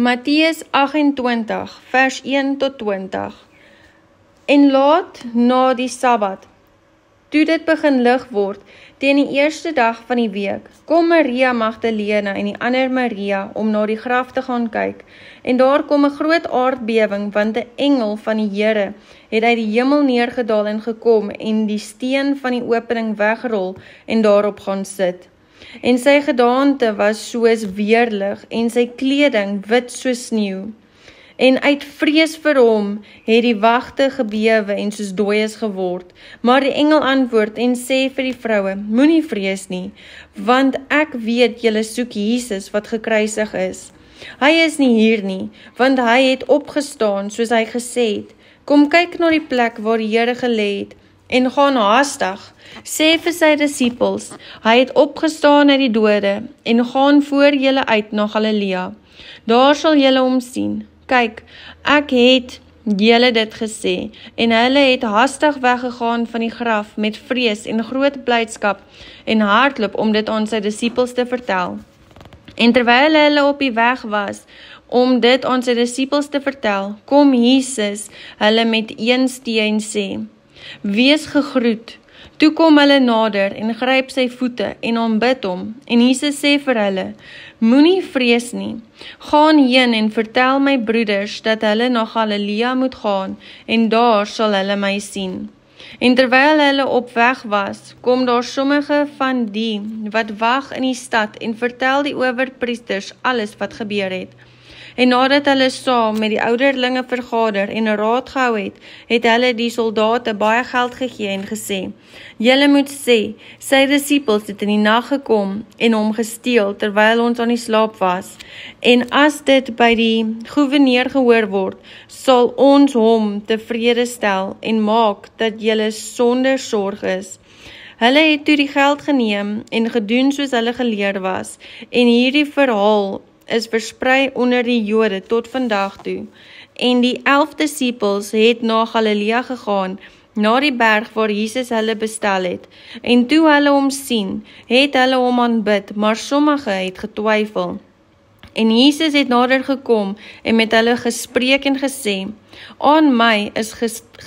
Matteus 28, vers 1 tot 20. En laat na die Sabbat, toe dit begin lig word, teen die eerste dag van die week, kom Maria Magdalena en die ander Maria om na die graf te gaan kyk. En daar kom 'n groot aardbewing, want 'n engel van die Here het uit die hemel neergedaal en gekom en die steen van die opening wegrol en daarop gaan sit. En sy gedaante was soos weerlig en sy kleding wit soos sneeu. En uit vrees vir hom het die wagte gebewe en soos dooies geword. Maar die engel antwoord en sê vir die vroue, moenie vrees nie, want ek weet julle soek Jesus wat gekruisig is. Hy is nie hier nie, want hy het opgestaan soos hy gesê het. Kom kyk na die plek waar die Here gelê het, en gaan haastig, sê vir sy disippels, hy het opgestaan uit die dode, en gaan voor julle uit na Galilea. Daar sal julle hom sien. Kyk, ek het julle dit gesê, en hulle het haastig weggegaan van die graf met vrees en groot blydskap en hardloop om dit aan sy disippels te vertel. En terwyl hulle op die weg was om dit aan sy disippels te vertel, kom Jesus hulle met een steen sê, wees gegroet. Toe kom hulle nader en gryp sy voete en aanbid hom. En Jesus sê vir hulle, moenie vrees nie. Gaan heen en vertel my broeders dat hulle na Galilea moet gaan en daar sal hulle my sien. En terwyl hulle op weg was, kom daar sommige van die wat wag in die stad en vertel die owerpriesters alles wat gebeur het. En nadat hulle saam met die ouderlinge vergader en 'n raad gehou het, het hulle die soldate baie geld gegee en gesê, julle moet sê, sy disippels het in die nag gekom en hom gesteel terwyl ons aan die slaap was. En as dit by die goewerneur gehoor word, sal ons hom tevrede stel en maak dat julle sonder sorg is. Hulle het toe die geld geneem en gedoen soos hulle geleer was, en hierdie verhaal is versprei onder die Jode tot vandag toe. En die 11 disippels het na Galilea gegaan, na die berg waar Jesus hulle bestel het. En toe hulle hom sien, het hulle hom aanbid, maar sommige het getwyfel. En Jesus het nader gekom en met hulle gespreek en gesê, aan my is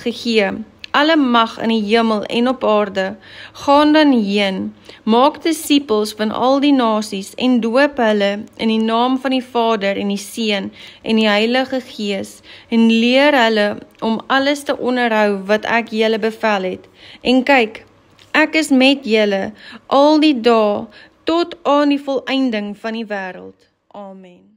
gegee alle mag in die hemel en op aarde. Gaan dan heen, maak disippels van al die nasies en doop hulle in die naam van die Vader en die Seun en die Heilige Gees en leer hulle om alles te onderhou wat ek julle bevel het. En kyk, ek is met julle al die dae tot aan die volëinding van die wêreld. Amen.